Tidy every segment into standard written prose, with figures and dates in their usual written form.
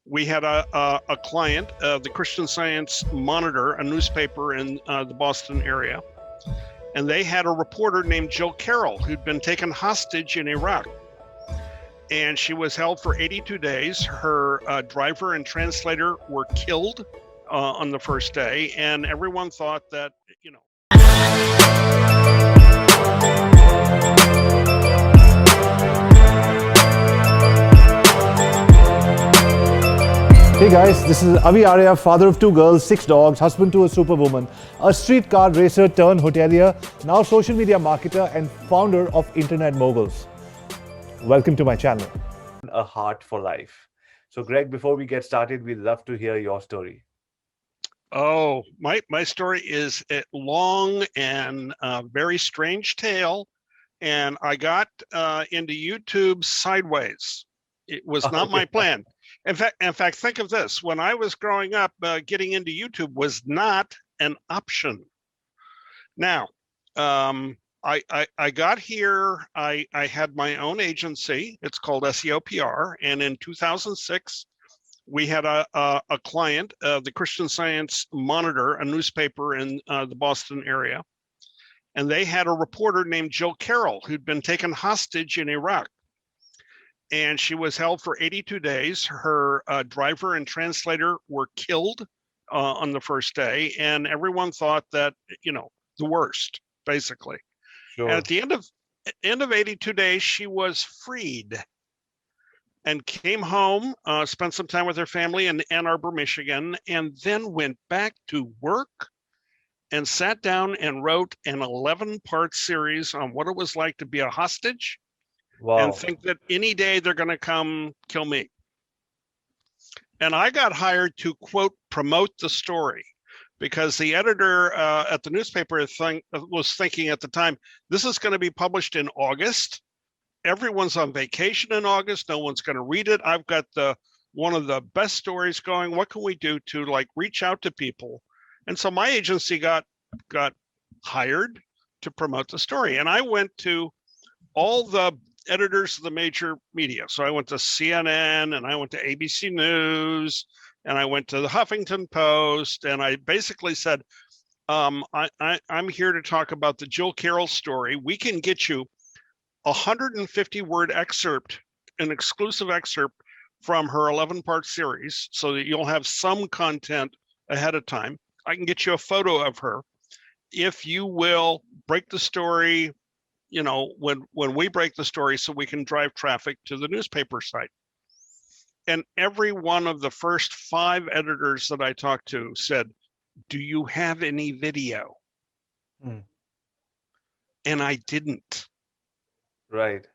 we had a client, the Christian Science Monitor, a newspaper in the Boston area, and they had a reporter named Jill Carroll who'd been taken hostage in Iraq. And she was held for 82 days. Her driver and translator were killed on the first day, and everyone thought that, Hey guys, this is Avi Arya, father of 2 girls, 6 dogs, husband to a superwoman, a street car racer turned hotelier, now social media marketer and founder of Internet Moguls. Welcome to my channel. A heart for life. So Greg, before we get started, we'd love to hear your story. Oh, my story is a long and very strange tale, and I got into YouTube sideways. It was not my plan. In fact, think of this. When I was growing up, getting into YouTube was not an option. Now, I got here, I had my own agency. It's called SEO-PR. And in 2006, we had a client, the Christian Science Monitor, a newspaper in the Boston area. And they had a reporter named Jill Carroll who'd been taken hostage in Iraq. And she was held for 82 days. Her driver and translator were killed on the first day. And everyone thought that, the worst, basically. Sure. And at the end of 82 days, she was freed and came home, spent some time with her family in Ann Arbor, Michigan, and then went back to work and sat down and wrote an 11-part series on what it was like to be a hostage. Wow. And think that any day they're going to come kill me. And I got hired to, quote, promote the story, because the editor at the newspaper was thinking at the time, this is going to be published in August. Everyone's on vacation in August. No one's going to read it. I've got one of the best stories going. What can we do to reach out to people? And so my agency got hired to promote the story. And I went to all the editors of the major media. So I went to CNN and I went to ABC News and I went to the Huffington Post, and I basically said, I'm here to talk about the Jill Carroll story. We can get you 150-word excerpt, an exclusive excerpt from her 11-part series, so that you'll have some content ahead of time. I can get you a photo of her. If you will break the story, when we break the story, so we can drive traffic to the newspaper site. And every one of the first 5 editors that I talked to said, do you have any video? And I didn't. Right.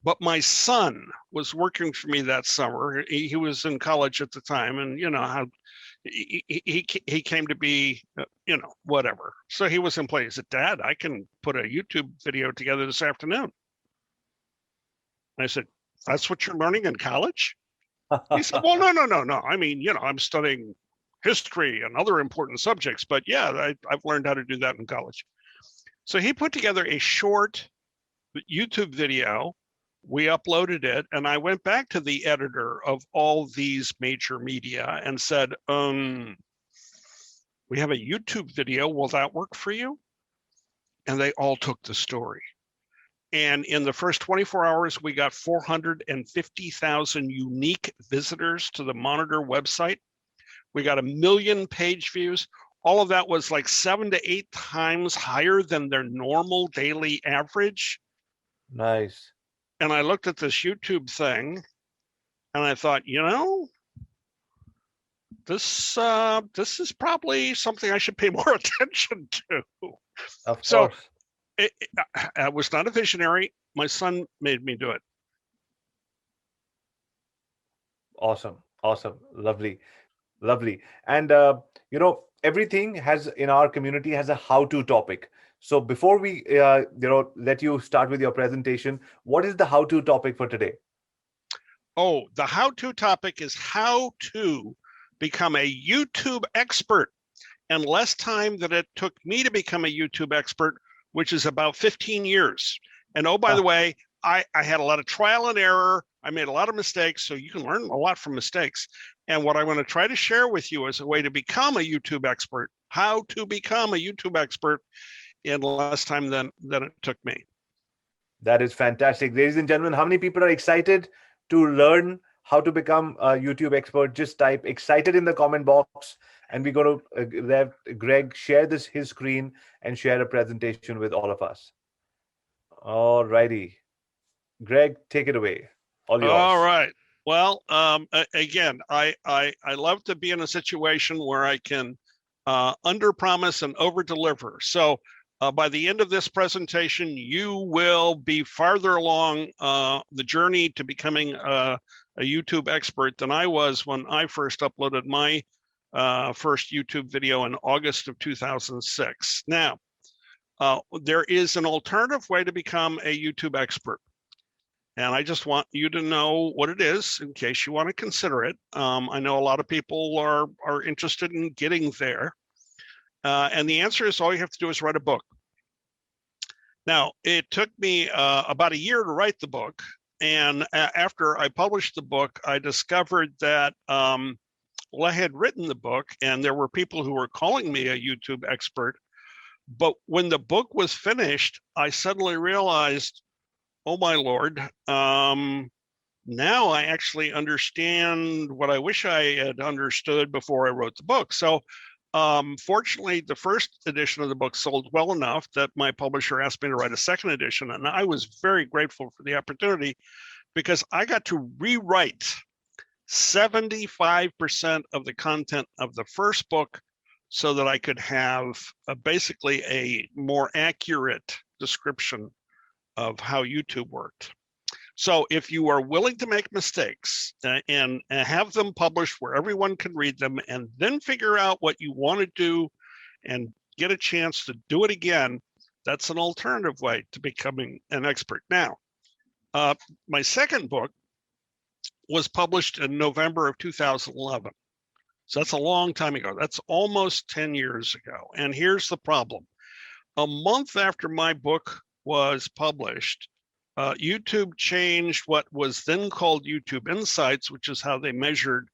But my son was working for me that summer. He was in college at the time, and how he came to be, whatever. So he was in place. He said, Dad, I can put a YouTube video together this afternoon. And I said, that's what you're learning in college? He said, well, no. I mean, I'm studying history and other important subjects, but yeah, I've learned how to do that in college. So he put together a short YouTube video. We uploaded it, and I went back to the editor of all these major media and said, we have a YouTube video. Will that work for you? And they all took the story. And in the first 24 hours, we got 450,000 unique visitors to the Monitor website. We got 1 million page views. All of that was 7 to 8 times higher than their normal daily average. Nice. And I looked at this YouTube thing and I thought, this is probably something I should pay more attention to. Of course. So I was not a visionary. My son made me do it. Awesome. Lovely. And, everything in our community has a how-to topic. So before we, let you start with your presentation, what is the how-to topic for today? Oh, the how-to topic is how to become a YouTube expert in less time than it took me to become a YouTube expert, which is about 15 years. And oh, by the way, I had a lot of trial and error. I made a lot of mistakes, so you can learn a lot from mistakes. And what I want to try to share with you is a way to become a YouTube expert, how to become a YouTube expert in less time than it took me. That is fantastic. Ladies and gentlemen, how many people are excited to learn how to become a YouTube expert? Just type excited in the comment box, and we're going to let Greg share his screen and share a presentation with all of us. All righty. Greg, take it away. All yours. All right. Well, again, I love to be in a situation where I can under promise and over deliver. So by the end of this presentation, you will be farther along the journey to becoming a YouTube expert than I was when I first uploaded my first YouTube video in August of 2006. Now, there is an alternative way to become a YouTube expert. And I just want you to know what it is in case you want to consider it. I know a lot of people are interested in getting there. And the answer is all you have to do is write a book. Now, it took me about a year to write the book. And after I published the book, I discovered that well, I had written the book and there were people who were calling me a YouTube expert. But when the book was finished, I suddenly realized, oh my Lord, now I actually understand what I wish I had understood before I wrote the book. So fortunately, the first edition of the book sold well enough that my publisher asked me to write a second edition. And I was very grateful for the opportunity because I got to rewrite 75% of the content of the first book so that I could have basically a more accurate description of how YouTube worked. So if you are willing to make mistakes and have them published where everyone can read them and then figure out what you want to do and get a chance to do it again, that's an alternative way to becoming an expert. Now, my second book was published in November of 2011. So that's a long time ago. That's almost 10 years ago. And here's the problem. A month after my book was published, YouTube changed what was then called YouTube Insights, which is how they measured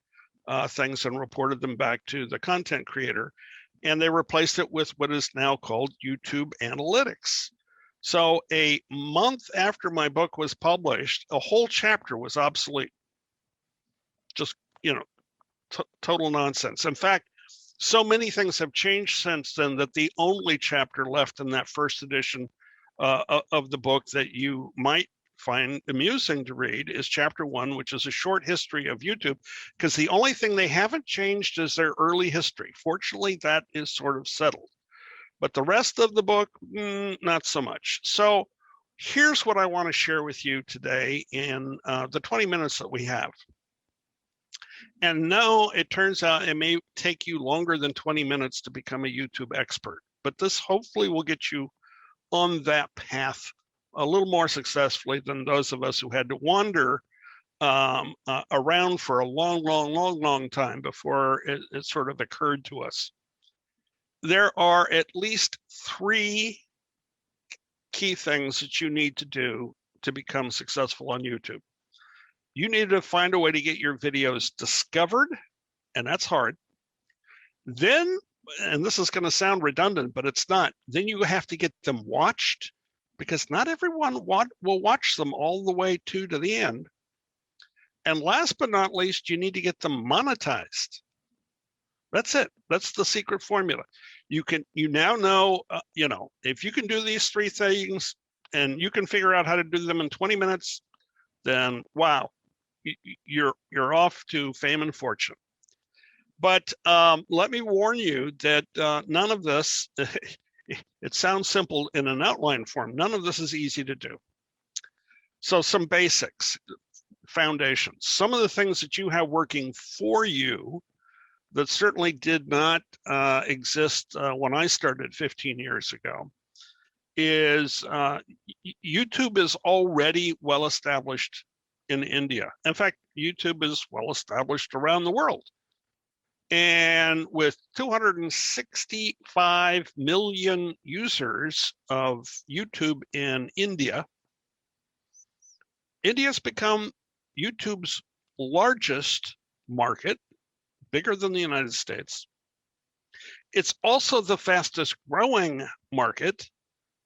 things and reported them back to the content creator. And they replaced it with what is now called YouTube Analytics. So a month after my book was published, a whole chapter was obsolete. Just, total nonsense. In fact, so many things have changed since then that the only chapter left in that first edition of the book that you might find amusing to read is chapter 1, which is a short history of YouTube, because the only thing they haven't changed is their early history. Fortunately, that is sort of settled. But the rest of the book, not so much. So here's what I want to share with you today in the 20 minutes that we have. And no, it turns out it may take you longer than 20 minutes to become a YouTube expert, but this hopefully will get you on that path a little more successfully than those of us who had to wander around for a long time before it sort of occurred to us. There are at least 3 key things that you need to do to become successful on YouTube. You need to find a way to get your videos discovered, and that's hard. Then, and this is going to sound redundant, but it's not, then you have to get them watched, because not everyone will watch them all the way to the end. And last but not least, you need to get them monetized. That's it. That's the secret formula. You now know, if you can do these 3 things and you can figure out how to do them in 20 minutes, then wow, you're off to fame and fortune. But let me warn you that none of this, it sounds simple in an outline form, none of this is easy to do. So some basics, foundations, some of the things that you have working for you that certainly did not exist when I started 15 years ago is YouTube is already well established in India. In fact, YouTube is well established around the world. And with 265 million users of YouTube in India, India's become YouTube's largest market, bigger than the United States. It's also the fastest growing market.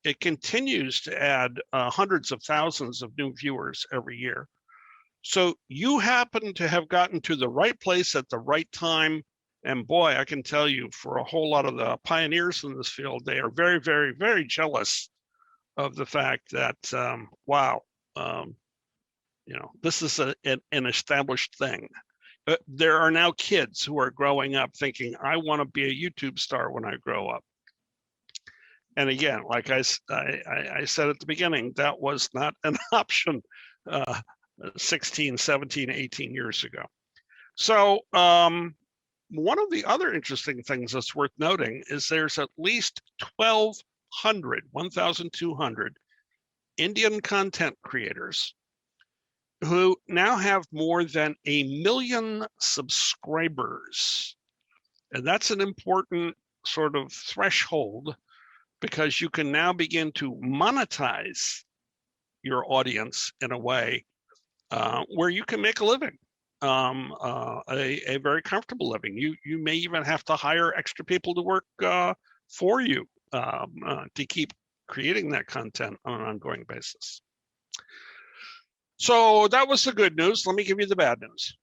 It continues to add hundreds of thousands of new viewers every year. So you happen to have gotten to the right place at the right time. And boy, I can tell you, for a whole lot of the pioneers in this field, they are very, very, very jealous of the fact that, wow, this is an established thing. There are now kids who are growing up thinking, I want to be a YouTube star when I grow up. And again, like I said at the beginning, that was not an option 16, 17, 18 years ago. So one of the other interesting things that's worth noting is there's at least 1,200 Indian content creators who now have more than 1 million subscribers. And that's an important sort of threshold, because you can now begin to monetize your audience in a way where you can make a living, a very comfortable living. You may even have to hire extra people to work for you to keep creating that content on an ongoing basis. So that was the good news. Let me give you the bad news.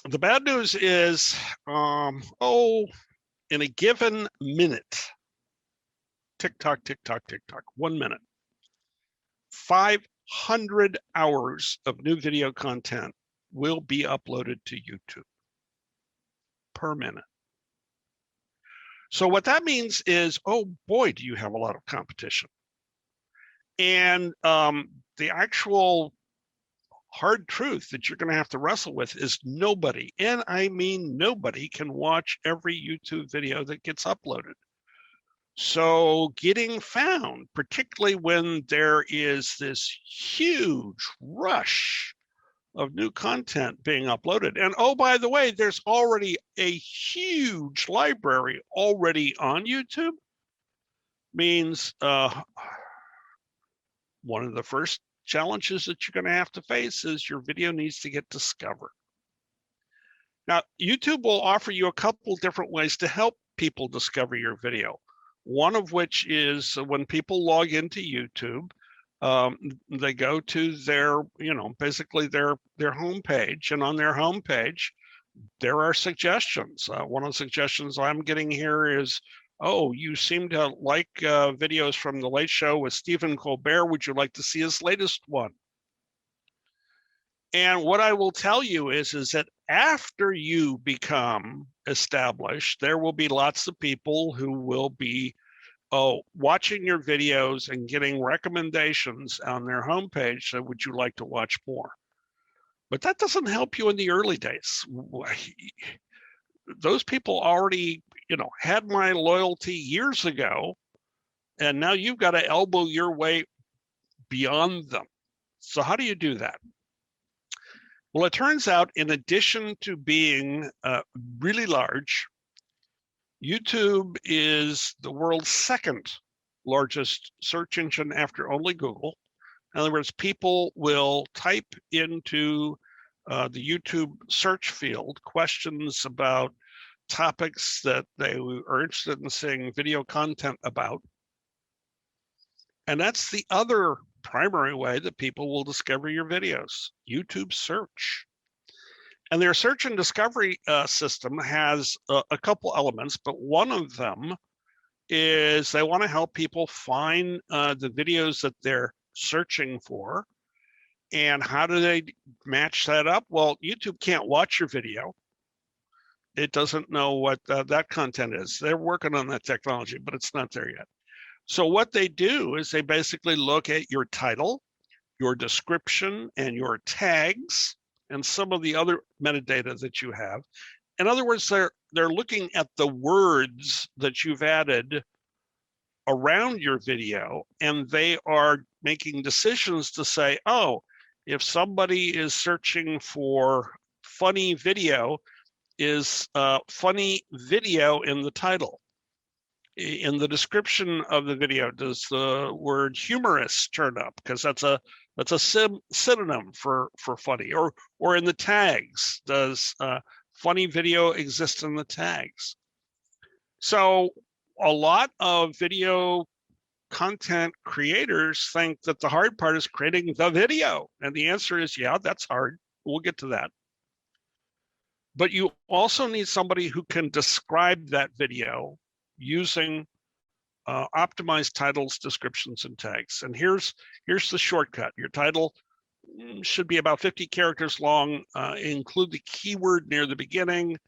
The bad news is, in a given minute, tick tock, 1 minute, 500 hours of new video content will be uploaded to YouTube per minute. So what that means is, oh boy, do you have a lot of competition. And the actual hard truth that you're going to have to wrestle with is nobody, and I mean nobody, can watch every YouTube video that gets uploaded. So getting found, particularly when there is this huge rush of new content being uploaded. And oh, by the way, there's already a huge library already on YouTube, means one of the first challenges that you're going to have to face is your video needs to get discovered. Now, YouTube will offer you a couple different ways to help people discover your video. One of which is when people log into YouTube, they go to their, basically their homepage, and on their homepage, there are suggestions. One of the suggestions I'm getting here is, oh, you seem to like videos from The Late Show with Stephen Colbert. Would you like to see his latest one? And what I will tell you is that after you become established, there will be lots of people who will be watching your videos and getting recommendations on their homepage. So would you like to watch more? But that doesn't help you in the early days. Those people already, had my loyalty years ago, and now you've got to elbow your way beyond them. So how do you do that? Well, it turns out, in addition to being really large, YouTube is the world's second largest search engine after only Google. In other words, people will type into the YouTube search field questions about topics that they are interested in seeing video content about. And that's the other primary way that people will discover your videos, YouTube search. And their search and discovery system has a couple elements, but one of them is they want to help people find the videos that they're searching for. And how do they match that up? Well, YouTube can't watch your video. It doesn't know what that content is. They're working on that technology, but it's not there yet. So what they do is they basically look at your title, your description, and your tags, and some of the other metadata that you have. In other words, they're looking at the words that you've added around your video, and they are making decisions to say, oh, if somebody is searching for funny video, is funny video in the title? in the description of the video, does the word humorous turn up? Because that's a synonym for funny. Or in the tags, does funny video exist in the tags? So a lot of video content creators think that the hard part is creating the video. And the answer is, yeah, that's hard. We'll get to that. But you also need somebody who can describe that video using optimized titles, descriptions, and tags. And here's the shortcut. Your title should be about 50 characters long. Include the keyword near the beginning,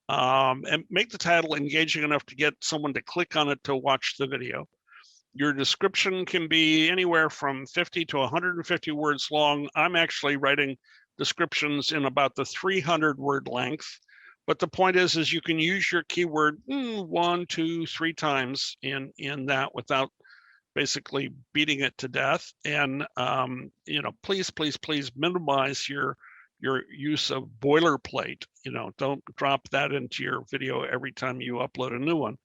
and make the title engaging enough to get someone to click on it to watch the video. Your description can be anywhere from 50 to 150 words long. I'm actually writing descriptions in about the 300 word length. But the point is you can use your keyword 1, 2, 3 times in that without basically beating it to death. And please minimize your use of boilerplate. Don't drop that into your video every time you upload a new one.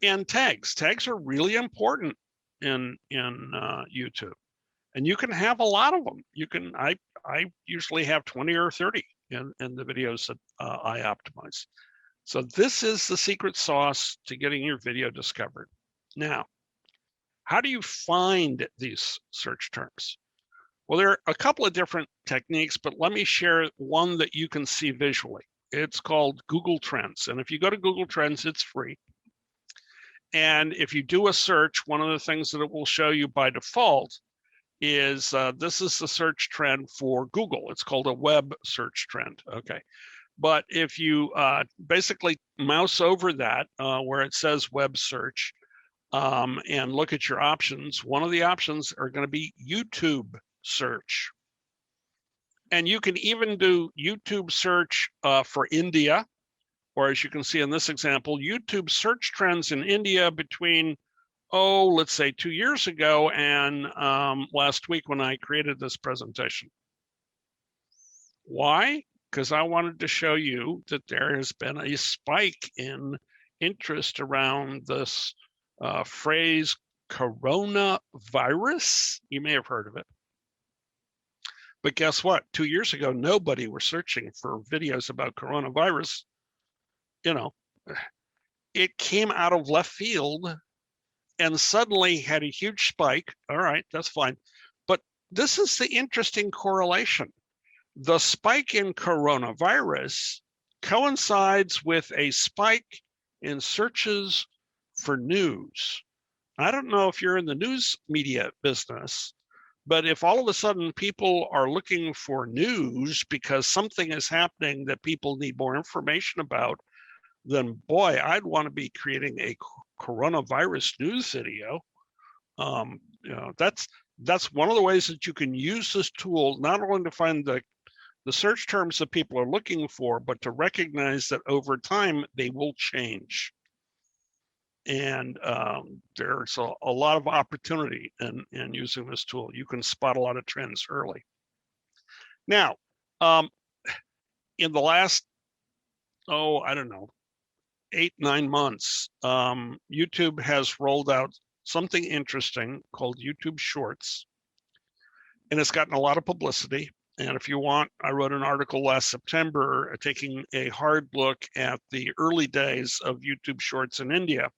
And tags are really important in YouTube, and you can have a lot of them. I usually have 20 or 30 in the videos that I optimize. So this is the secret sauce to getting your video discovered. Now, how do you find these search terms? Well, there are a couple of different techniques, but let me share one that you can see visually. It's called Google Trends. And if you go to Google Trends, it's free. And if you do a search, one of the things that it will show you by default is this is the search trend for Google. It's called a web search trend. Okay. But if you basically mouse over that where it says web search and look at your options, one of the options are going to be YouTube search. And you can even do YouTube search for India, or as you can see in this example, YouTube search trends in India between, let's say 2 years ago and last week when I created this presentation. Why? Because I wanted to show you that there has been a spike in interest around this phrase coronavirus. You may have heard of it. But guess what? 2 years ago, nobody was searching for videos about coronavirus. It came out of left field and suddenly had a huge spike. All right, that's fine. But this is the interesting correlation. The spike in coronavirus coincides with a spike in searches for news. I don't know if you're in the news media business, but if all of a sudden people are looking for news because something is happening that people need more information about, then boy, I'd want to be creating a coronavirus news video. That's one of the ways that you can use this tool, not only to find the search terms that people are looking for, but to recognize that over time they will change. And there's a lot of opportunity in using this tool. You can spot a lot of trends early. Now, in the last, 8-9 months, YouTube has rolled out something interesting called YouTube Shorts, and it's gotten a lot of publicity. And if you want, I wrote an article last September taking a hard look at the early days of YouTube Shorts in India.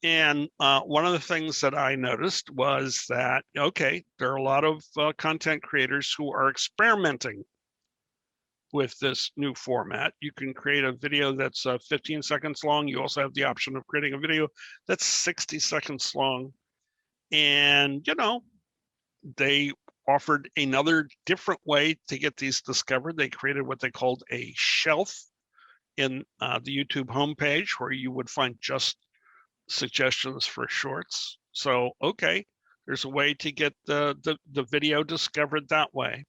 And one of the things that I noticed was that, okay, there are a lot of content creators who are experimenting with this new format. You can create a video that's 15 seconds long. You also have the option of creating a video that's 60 seconds long. And, they offered another different way to get these discovered. They created what they called a shelf in the YouTube homepage where you would find just suggestions for shorts. So, okay, there's a way to get the video discovered that way.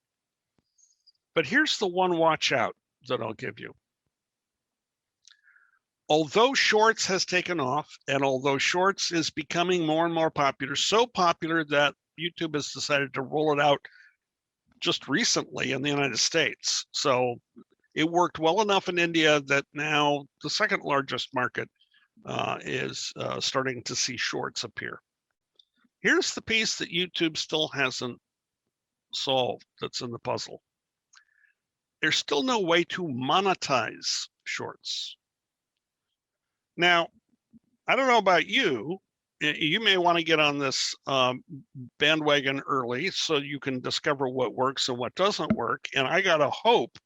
But here's the one watch out that I'll give you. Although Shorts has taken off, and although Shorts is becoming more and more popular, so popular that YouTube has decided to roll it out just recently in the United States. So it worked well enough in India that now the second largest market is starting to see shorts appear. Here's the piece that YouTube still hasn't solved that's in the puzzle. There's still no way to monetize shorts. Now, I don't know about you. You may want to get on this bandwagon early so you can discover what works and what doesn't work. And I got to hope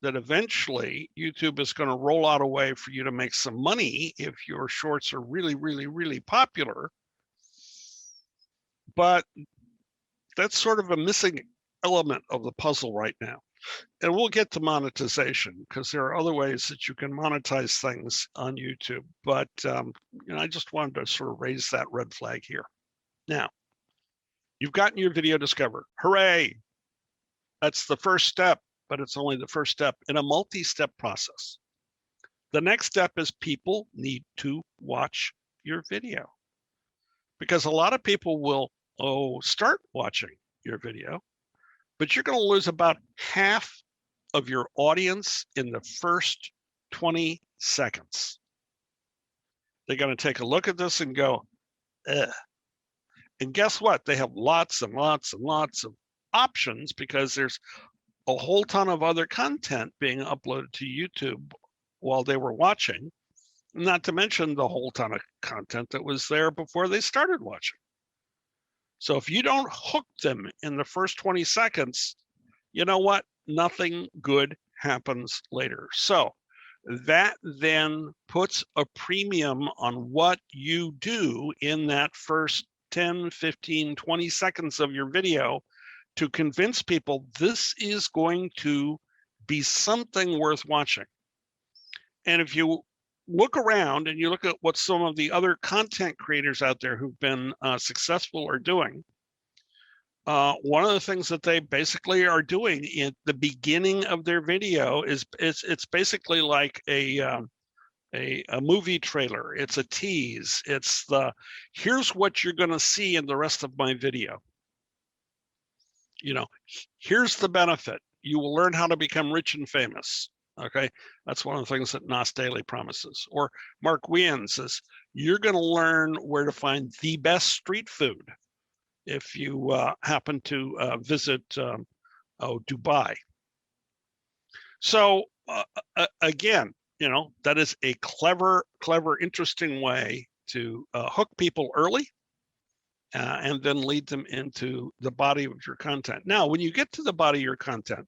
that eventually YouTube is going to roll out a way for you to make some money if your shorts are really, really, really popular. But that's sort of a missing element of the puzzle right now. And we'll get to monetization because there are other ways that you can monetize things on YouTube. But I just wanted to sort of raise that red flag here. Now, you've gotten your video discovered. Hooray! That's the first step, but it's only the first step in a multi-step process. The next step is people need to watch your video because a lot of people will start watching your video, but you're going to lose about half of your audience in the first 20 seconds. They're going to take a look at this and go, ugh. And guess what? They have lots and lots and lots of options because there's a whole ton of other content being uploaded to YouTube while they were watching, not to mention the whole ton of content that was there before they started watching. So if you don't hook them in the first 20 seconds, you know what? Nothing good happens later. So that then puts a premium on what you do in that first 10, 15, 20 seconds of your video to convince people this is going to be something worth watching. And if you look around and you look at what some of the other content creators out there who've been successful are doing, one of the things that they basically are doing in the beginning of their video is it's basically like a movie trailer. It's a tease. It's here's what you're going to see in the rest of my video. Here's the benefit. You will learn how to become rich and famous. Okay, that's one of the things that Nas Daily promises. Or Mark Wien says, you're going to learn where to find the best street food if you happen to visit Dubai. So again, that is a clever, interesting way to hook people early and then lead them into the body of your content. Now, when you get to the body of your content,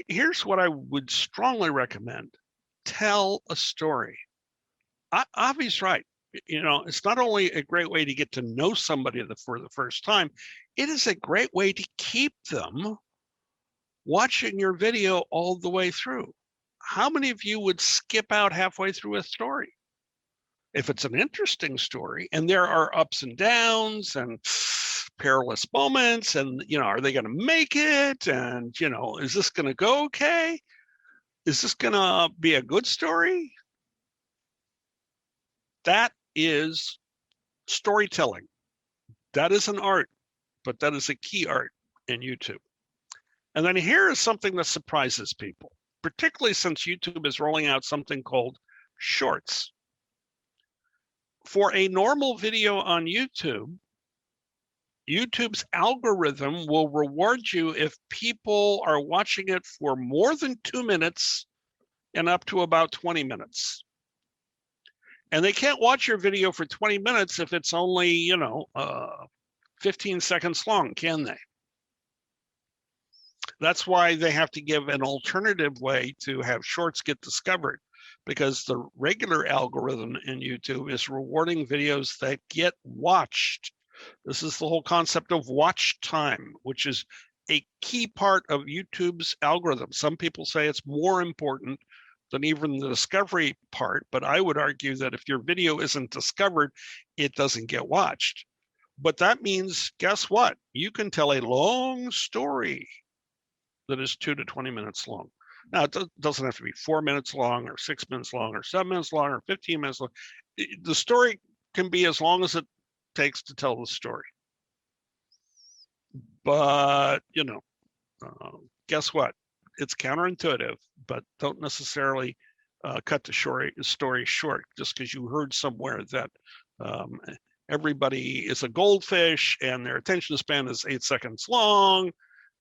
here's what I would strongly recommend. Tell a story. Avi's right. It's not only a great way to get to know somebody for the first time, it is a great way to keep them watching your video all the way through. How many of you would skip out halfway through a story? If it's an interesting story and there are ups and downs and perilous moments and, are they going to make it? And, is this going to go okay? Is this going to be a good story? That is storytelling. That is an art, but that is a key art in YouTube. And then here is something that surprises people, particularly since YouTube is rolling out something called Shorts. For a normal video on YouTube, YouTube's algorithm will reward you if people are watching it for more than 2 minutes and up to about 20 minutes. And they can't watch your video for 20 minutes if it's only, 15 seconds long, can they? That's why they have to give an alternative way to have shorts get discovered, because the regular algorithm in YouTube is rewarding videos that get watched. This is the whole concept of watch time, which is a key part of YouTube's algorithm. Some people say it's more important than even the discovery part, but I would argue that if your video isn't discovered, it doesn't get watched. But that means, guess what? You can tell a long story that is 2 to 20 minutes long. Now, it doesn't have to be 4 minutes long or 6 minutes long or 7 minutes long or 15 minutes long. The story can be as long as it takes to tell the story. But, guess what? It's counterintuitive, but don't necessarily cut the story short just because you heard somewhere that everybody is a goldfish and their attention span is 8 seconds long.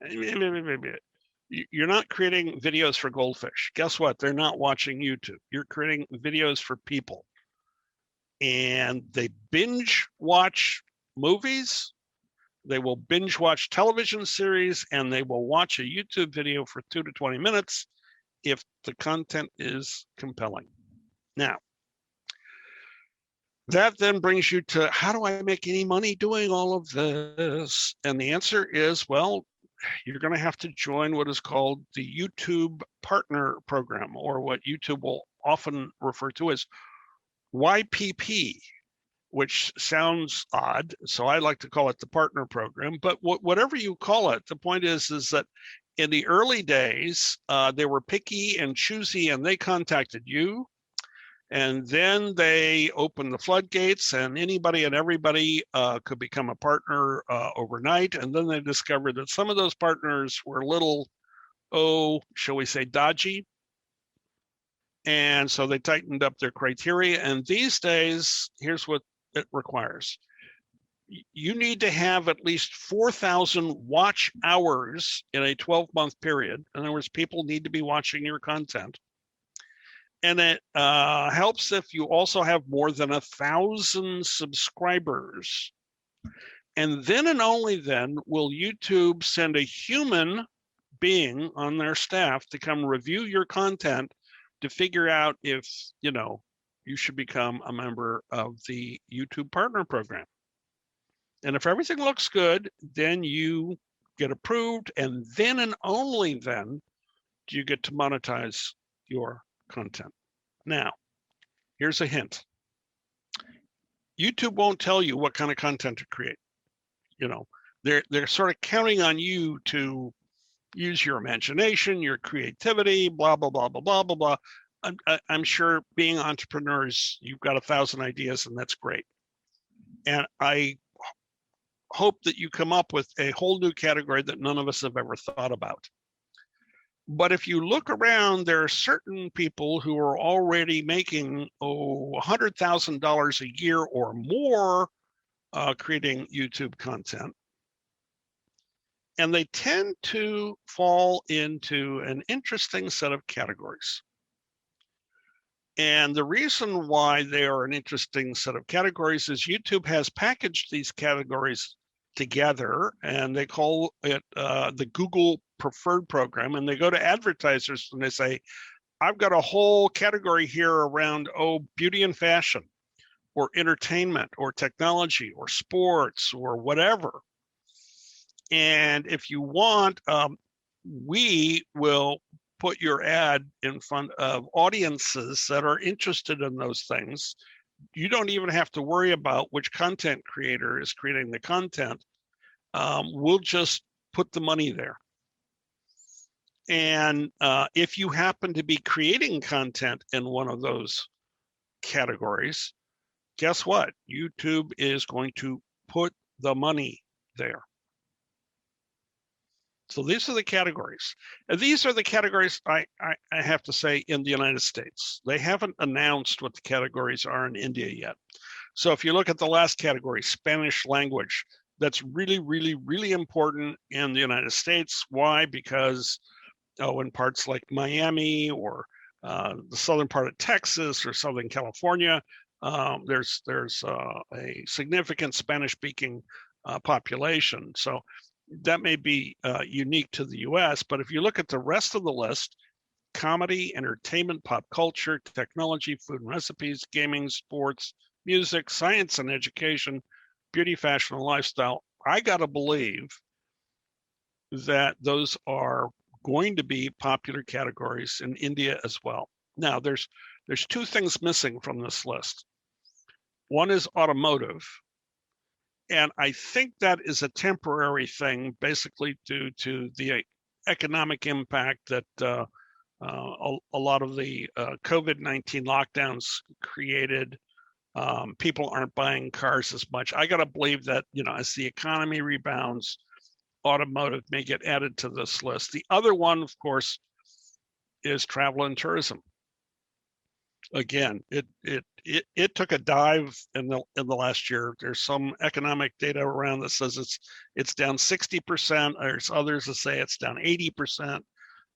You're not creating videos for goldfish. Guess what? They're not watching YouTube. You're creating videos for people. And they binge watch movies, they will binge watch television series, and they will watch a YouTube video for 2 to 20 minutes if the content is compelling. Now, that then brings you to, how do I make any money doing all of this? And the answer is, well, you're going to have to join what is called the YouTube Partner Program, or what YouTube will often refer to as YPP, which sounds odd. So I like to call it the Partner Program. But whatever you call it, the point is that in the early days, they were picky and choosy, and they contacted you. And then they opened the floodgates, and anybody and everybody could become a partner overnight. And then they discovered that some of those partners were a little, shall we say, dodgy. And so they tightened up their criteria. And these days, here's what it requires. You need to have at least 4,000 watch hours in a 12-month period. In other words, people need to be watching your content. And it helps if you also have more than 1,000 subscribers. And then and only then will YouTube send a human being on their staff to come review your content to figure out if, you should become a member of the YouTube Partner Program. And if everything looks good, then you get approved, and then and only then do you get to monetize your content. Now, here's a hint. YouTube won't tell you what kind of content to create. They're sort of counting on you to use your imagination, your creativity, blah, blah, blah, blah, blah, blah, blah. I'm sure being entrepreneurs, you've got 1,000 ideas, and that's great. And I hope that you come up with a whole new category that none of us have ever thought about. But if you look around, there are certain people who are already making $100,000 a year or more creating YouTube content. And they tend to fall into an interesting set of categories. And the reason why they are an interesting set of categories is YouTube has packaged these categories together, and they call it the Google Preferred Program. And they go to advertisers and they say, I've got a whole category here around, beauty and fashion, or entertainment, or technology, or sports, or whatever. And if you want, we will put your ad in front of audiences that are interested in those things. You don't even have to worry about which content creator is creating the content. We'll just put the money there. And if you happen to be creating content in one of those categories, guess what? YouTube is going to put the money there. So these are the categories. And these are the categories, I have to say, in the United States. They haven't announced what the categories are in India yet. So if you look at the last category, Spanish language, that's really, really, really important in the United States. Why? Because in parts like Miami, or the southern part of Texas, or Southern California, there's a significant Spanish-speaking population. So that may be unique to the US, but if you look at the rest of the list, comedy, entertainment, pop culture, technology, food and recipes, gaming, sports, music, science and education, beauty, fashion, and lifestyle, I gotta believe that those are going to be popular categories in India as well. Now, there's two things missing from this list. One is automotive. And I think that is a temporary thing, basically due to the economic impact that a lot of the COVID-19 lockdowns created. People aren't buying cars as much. I got to believe that, as the economy rebounds, automotive may get added to this list. The other one, of course, is travel and tourism. Again, it took a dive in the last year. There's some economic data around that says it's down 60%. There's others that say it's down 80%.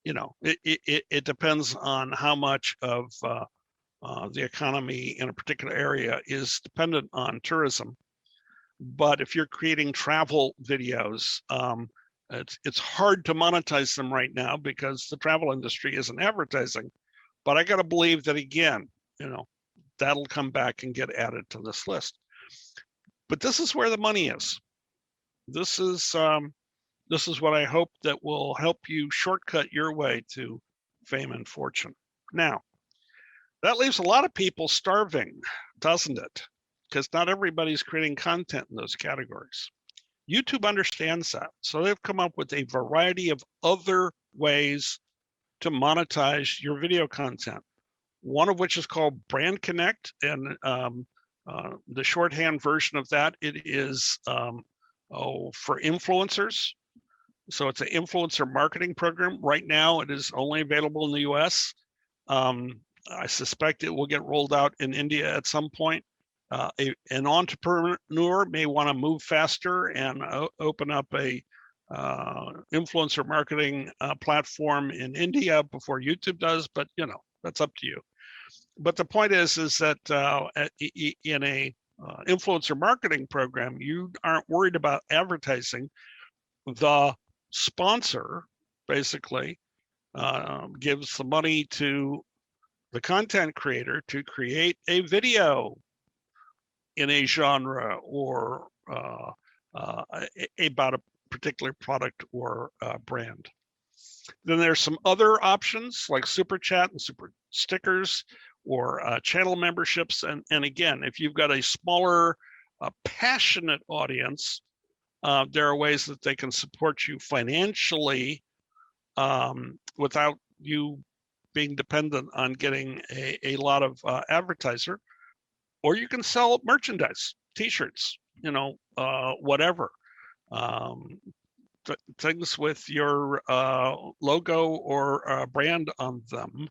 It depends on how much of the economy in a particular area is dependent on tourism. But if you're creating travel videos, it's hard to monetize them right now because the travel industry isn't advertising. But I got to believe that, again, that'll come back and get added to this list. But this is where the money is. This is what I hope that will help you shortcut your way to fame and fortune. Now, that leaves a lot of people starving, doesn't it? Because not everybody's creating content in those categories. YouTube understands that. So they've come up with a variety of other ways to monetize your video content. One of which is called Brand Connect. And the shorthand version of that, it is for influencers. So it's an influencer marketing program. Right now, it is only available in the US. I suspect it will get rolled out in India at some point. An entrepreneur may want to move faster and open up a influencer marketing platform in India before YouTube does, but that's up to you. But the point is that in a influencer marketing program, you aren't worried about advertising. The sponsor basically gives the money to the content creator to create a video in a genre or about a particular product or brand. Then there's some other options like super chat and super stickers or channel memberships. And again, if you've got a smaller, passionate audience, there are ways that they can support you financially without you being dependent on getting a lot of advertiser. Or you can sell merchandise, T-shirts, whatever. Things with your logo or brand on them.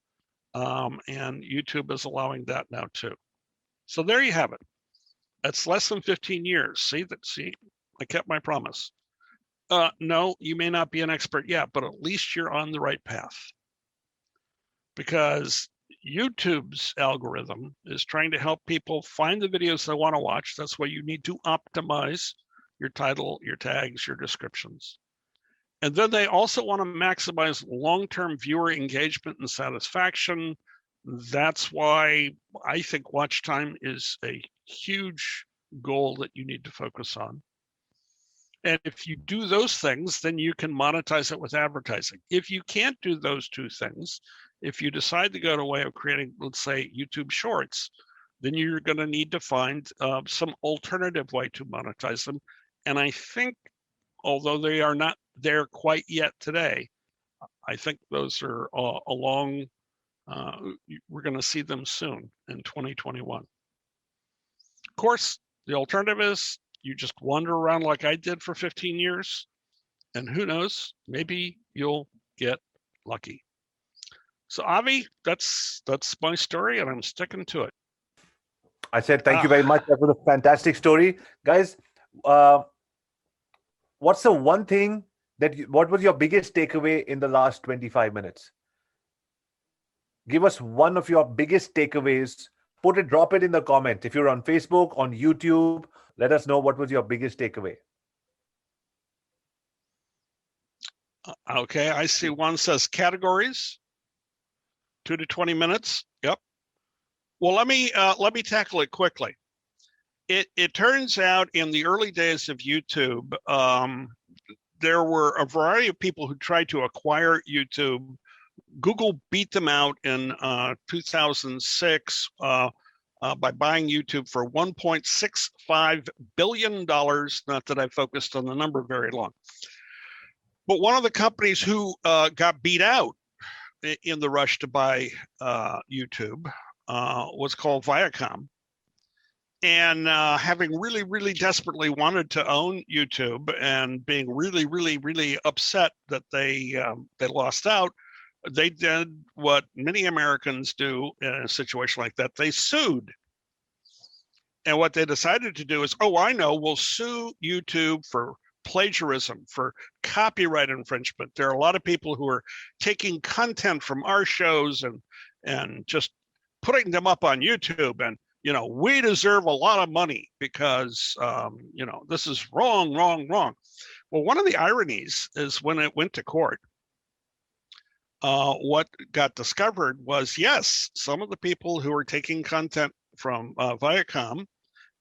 And YouTube is allowing that now too. So there you have it. That's less than 15 years. See, I kept my promise. No, you may not be an expert yet, but at least you're on the right path. Because YouTube's algorithm is trying to help people find the videos they want to watch. That's why you need to optimize your title, your tags, your descriptions. And then they also want to maximize long-term viewer engagement and satisfaction. That's why I think watch time is a huge goal that you need to focus on. And if you do those things, then you can monetize it with advertising. If you can't do those two things, if you decide to go to a way of creating, let's say, YouTube Shorts, then you're going to need to find some alternative way to monetize them. And I think, although they are not there quite yet today, I think those are we're going to see them soon in 2021. Of course, the alternative is you just wander around like I did for 15 years, and who knows, maybe you'll get lucky. So Avi, that's my story, and I'm sticking to it. I said thank you very much. That was a fantastic story, guys. What's the one thing what was your biggest takeaway in the last 25 minutes? Give us one of your biggest takeaways. Drop it in the comment. If you're on Facebook, on YouTube, let us know what was your biggest takeaway. Okay, I see one says categories, 2 to 20 minutes. Yep. Well, let me tackle it quickly. It turns out in the early days of YouTube, there were a variety of people who tried to acquire YouTube. Google beat them out in 2006 by buying YouTube for $1.65 billion. Not that I focused on the number very long. But one of the companies who got beat out in the rush to buy YouTube was called Viacom. And having really, really desperately wanted to own YouTube and being really, really, really upset that they lost out, they did what many Americans do in a situation like that. They sued. And what they decided to do is, oh, I know, we'll sue YouTube for plagiarism, for copyright infringement. There are a lot of people who are taking content from our shows and just putting them up on YouTube. And, we deserve a lot of money because, this is wrong, wrong, wrong. Well, one of the ironies is when it went to court, what got discovered was, yes, some of the people who are taking content from Viacom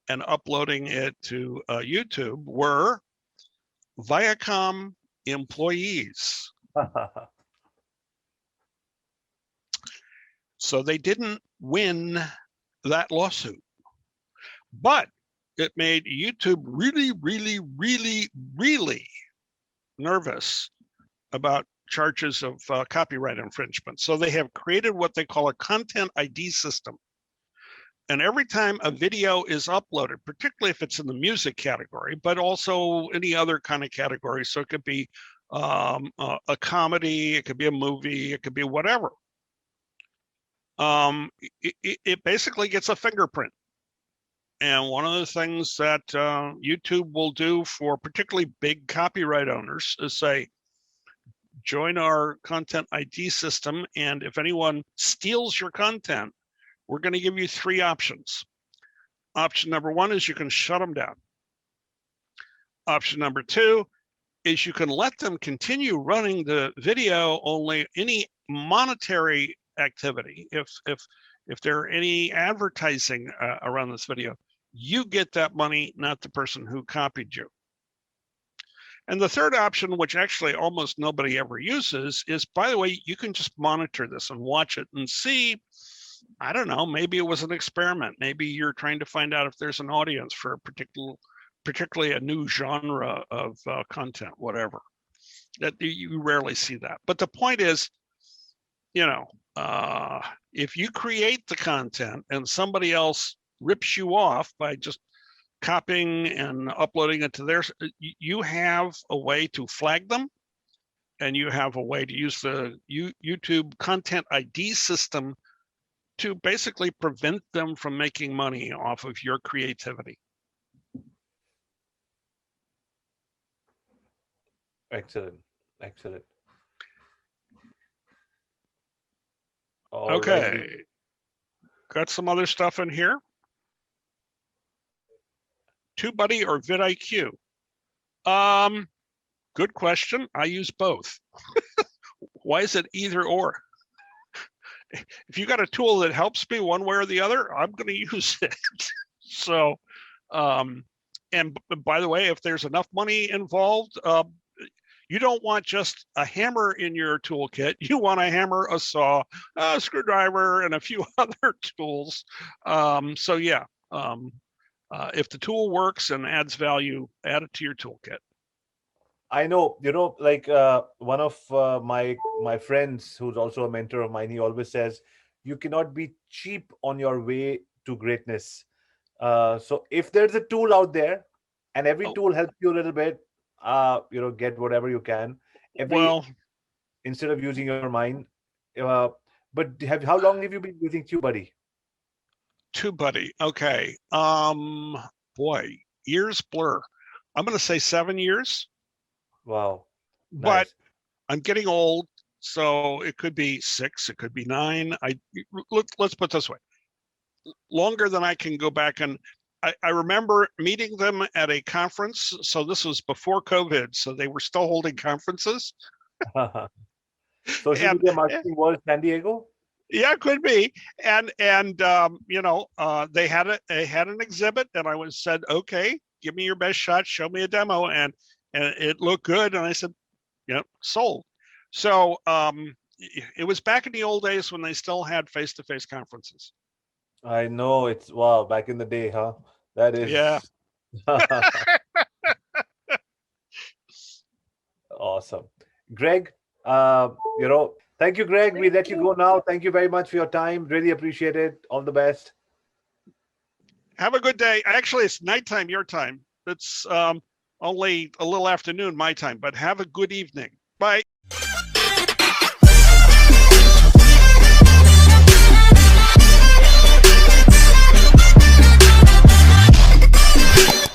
and uploading it to YouTube were Viacom employees. So they didn't win that lawsuit, but it made YouTube really, really, really, really nervous about charges of copyright infringement. So they have created what they call a content ID system. And every time a video is uploaded, particularly if it's in the music category, but also any other kind of category, so it could be a comedy, it could be a movie, it could be whatever, it basically gets a fingerprint. And one of the things that YouTube will do for particularly big copyright owners is say, join our content ID system, and if anyone steals your content, we're going to give you 3 options. Option number 1 is you can shut them down. Option number 2 is you can let them continue running the video, only any monetary activity. If there are any advertising around this video, you get that money, not the person who copied you. And the third option, which actually almost nobody ever uses, is, by the way, you can just monitor this and watch it and see, I don't know, maybe it was an experiment. Maybe you're trying to find out if there's an audience for a particularly a new genre of content, whatever. That you rarely see that. But the point is, if you create the content and somebody else rips you off by just copying and uploading it to theirs, you have a way to flag them, and you have a way to use the YouTube content ID system to basically prevent them from making money off of your creativity. Excellent. Excellent. Okay. Got some other stuff in here. TubeBuddy or vidIQ? Good question. I use both. Why is it either or? If you got a tool that helps me one way or the other, I'm going to use it. So, and by the way, if there's enough money involved, you don't want just a hammer in your toolkit. You want a hammer, a saw, a screwdriver, and a few other tools. So yeah, if the tool works and adds value, add it to your toolkit. I know, like one of my friends who's also a mentor of mine, he always says, you cannot be cheap on your way to greatness. So if there's a tool out there and every tool helps you a little bit, get whatever you can. Instead of using your mind. But how long have you been using TubeBuddy? TubeBuddy, okay. Boy, years blur. I'm going to say 7 years. Wow. Nice. But I'm getting old, so it could be 6, it could be 9. Let's put it this way. Longer than I can go back, and I remember meeting them at a conference. So this was before COVID, so they were still holding conferences. Social Media Marketing World San Diego? Yeah, it could be. And they had an exhibit, and I said, okay, give me your best shot, show me a demo, and it looked good, and I said, sold. So it was back in the old days when they still had face-to-face conferences. I know, it's wow, back in the day, huh? That is, yeah. Awesome. Greg, thank you, Greg. We let you go now. Thank you very much for your time. Really appreciate it. All the best. Have a good day. Actually, it's nighttime, your time. It's only a little afternoon, my time, but have a good evening. Bye. Show.